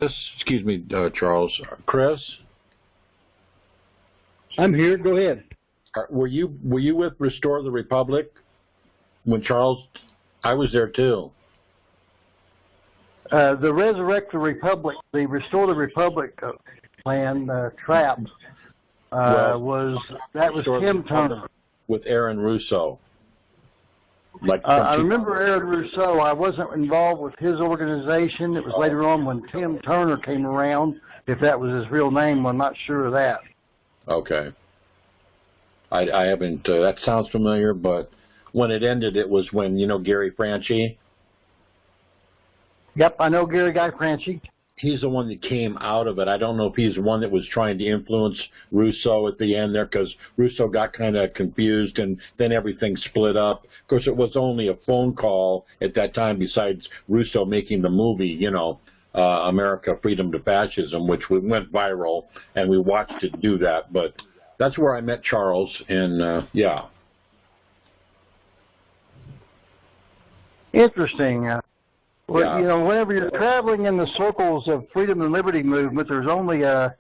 Excuse me, Charles. Chris? I'm here. Go ahead. Were you with Restore the Republic when Charles? I was there too. The Resurrect the Republic, the Restore the Republic plan, TRAP, was Tim Turner with Aaron Russo. I remember Aaron Russo. I wasn't involved with his organization. It was later on when Tim Turner came around. If that was his real name, I'm not sure of that. Okay. I haven't. That sounds familiar, but when it ended, it was when, you know, Gary Franchi? Yep, I know Gary Guy Franchi. He's the one that came out of it. I don't know if he's the one that was trying to influence Russo at the end there, because Russo got kind of confused and then everything split up. Of course, it was only a phone call at that time, besides Russo making the movie, you know, America, Freedom to Fascism, which went viral, and we watched it do that. But that's where I met Charles, and yeah. Interesting. Well, you know, whenever you're traveling in the circles of freedom and liberty movement, there's only a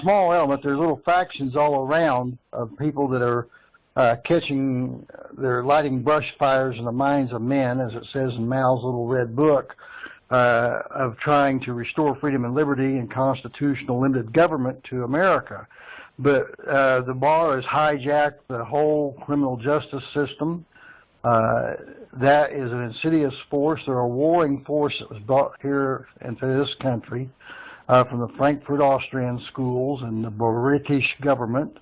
small element. There's little factions all around of people that are they're lighting brush fires in the minds of men, as it says in Mao's little red book, of trying to restore freedom and liberty and constitutional limited government to America. But the bar has hijacked the whole criminal justice system. That is an insidious force. They're a warring force that was brought here into this country from the Frankfurt Austrian schools and the British government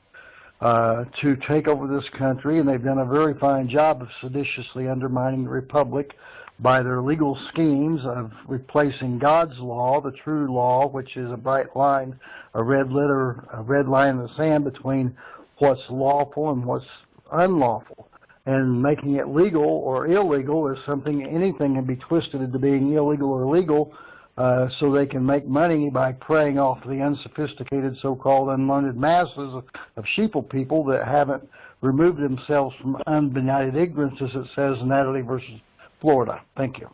to take over this country, and they've done a very fine job of seditiously undermining the Republic by their legal schemes of replacing God's law, the true law, which is a bright line, a red line in the sand between what's lawful and what's unlawful. And making it legal or illegal is something, anything can be twisted into being illegal or legal, so they can make money by preying off the unsophisticated so-called unlearned masses of sheeple people that haven't removed themselves from unbenighted ignorance, as it says in Natalie versus Florida. Thank you.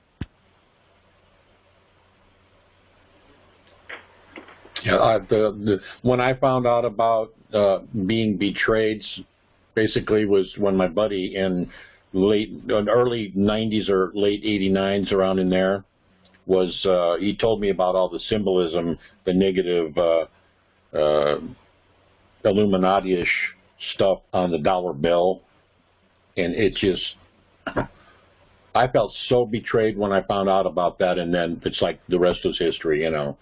Yeah, when I found out about being betrayed, basically was when my buddy in early 90s or late 89s, around in there, was he told me about all the symbolism, the negative Illuminati-ish stuff on the dollar bill, and it just, I felt so betrayed when I found out about that, and then it's like the rest is history, you know.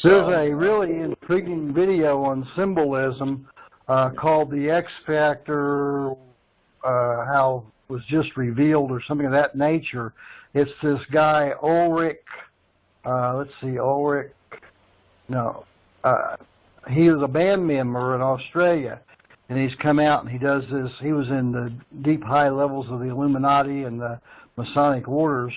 So, there's a really intriguing video on symbolism called The X Factor, how it was just revealed or something of that nature. It's this guy, Ulrich, he was a band member in Australia, and he's come out and he does this. He was in the deep high levels of the Illuminati and the Masonic orders,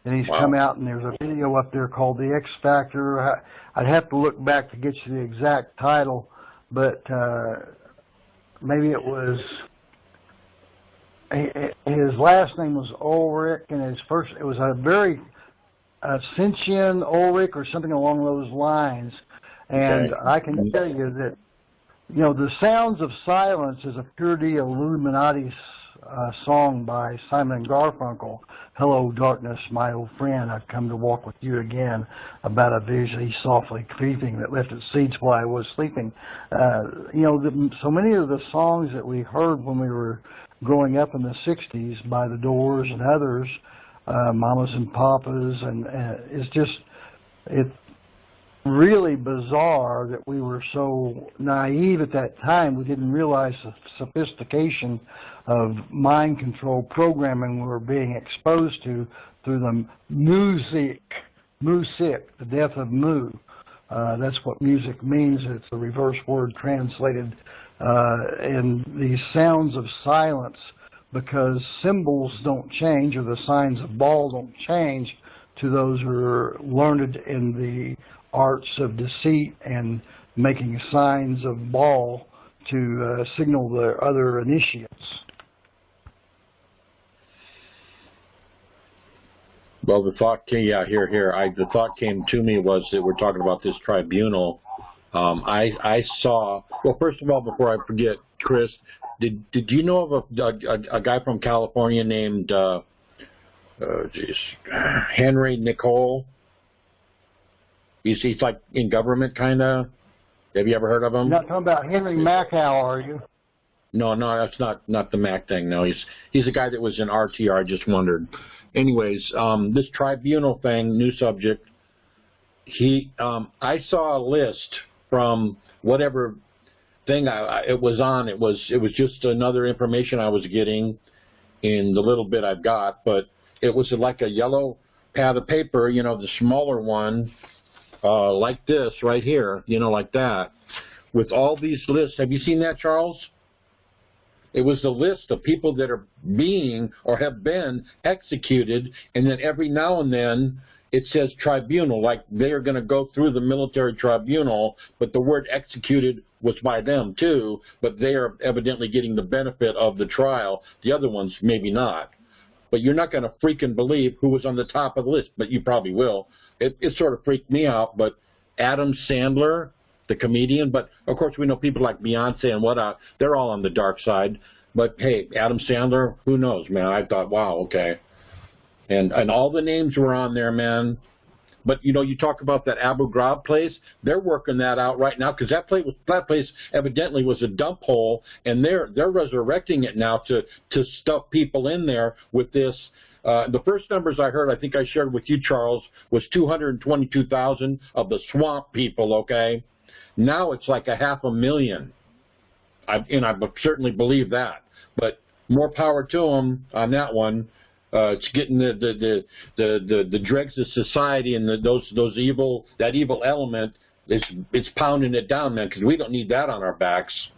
and he's come out, and there's a video up there called The X Factor. I'd have to look back to get you the exact title, but maybe it was, his last name was Ulrich, and it was a very Sentian Ulrich or something along those lines. And okay. I can tell you that, you know, The Sounds of Silence is a pure Illuminati song by Simon Garfunkel. Hello, darkness, my old friend. I've come to walk with you again, about a vision softly creeping that left its seeds while I was sleeping. You know, so many of the songs that we heard when we were growing up in the 60s by the Doors and others, Mamas and Papas, and it's just, it's really bizarre that we were so naive at that time. We didn't realize the sophistication of mind control programming we were being exposed to through the music, the death of Mu. That's what music means. It's a reverse word translated. And these sounds of silence, because symbols don't change, or the signs of Baal don't change to those who are learned in the arts of deceit and making signs of Baal to signal the other initiates. Well, the thought came, yeah, here. The thought came to me was that we're talking about this tribunal. I saw, well, first of all, before I forget, Chris, did you know of a guy from California named, Henry Nicole? He's like in government, kind of. Have you ever heard of him? You're not talking about Henry Macau, are you? No, that's not the Mac thing. No, he's a guy that was in RTR. I just wondered. Anyways, this tribunal thing, new subject. I saw a list from whatever thing it was on. It was just another information I was getting in the little bit I've got, but it was like a yellow pad of paper, you know, the smaller one, like this right here, you know, like that, with all these lists. Have you seen that, Charles? It was the list of people that are being or have been executed, and then every now and then it says tribunal, like they are going to go through the military tribunal, but the word executed was by them too, but they are evidently getting the benefit of the trial. The other ones maybe not. But you're not going to freaking believe who was on the top of the list, but you probably will. It sort of freaked me out, but Adam Sandler, the comedian, but of course we know people like Beyonce and whatnot, they're all on the dark side. But hey, Adam Sandler, who knows, man? I thought, wow, okay. And all the names were on there, man. But you know, you talk about that Abu Ghraib place, they're working that out right now, because that place evidently was a dump hole, and they're resurrecting it now to stuff people in there with this. The first numbers I heard, I think I shared with you, Charles, was 222,000 of the swamp people, okay? Now it's like 500,000. I certainly believe that. But more power to them on that one. It's getting the dregs of society and that evil element. It's pounding it down, man, because we don't need that on our backs.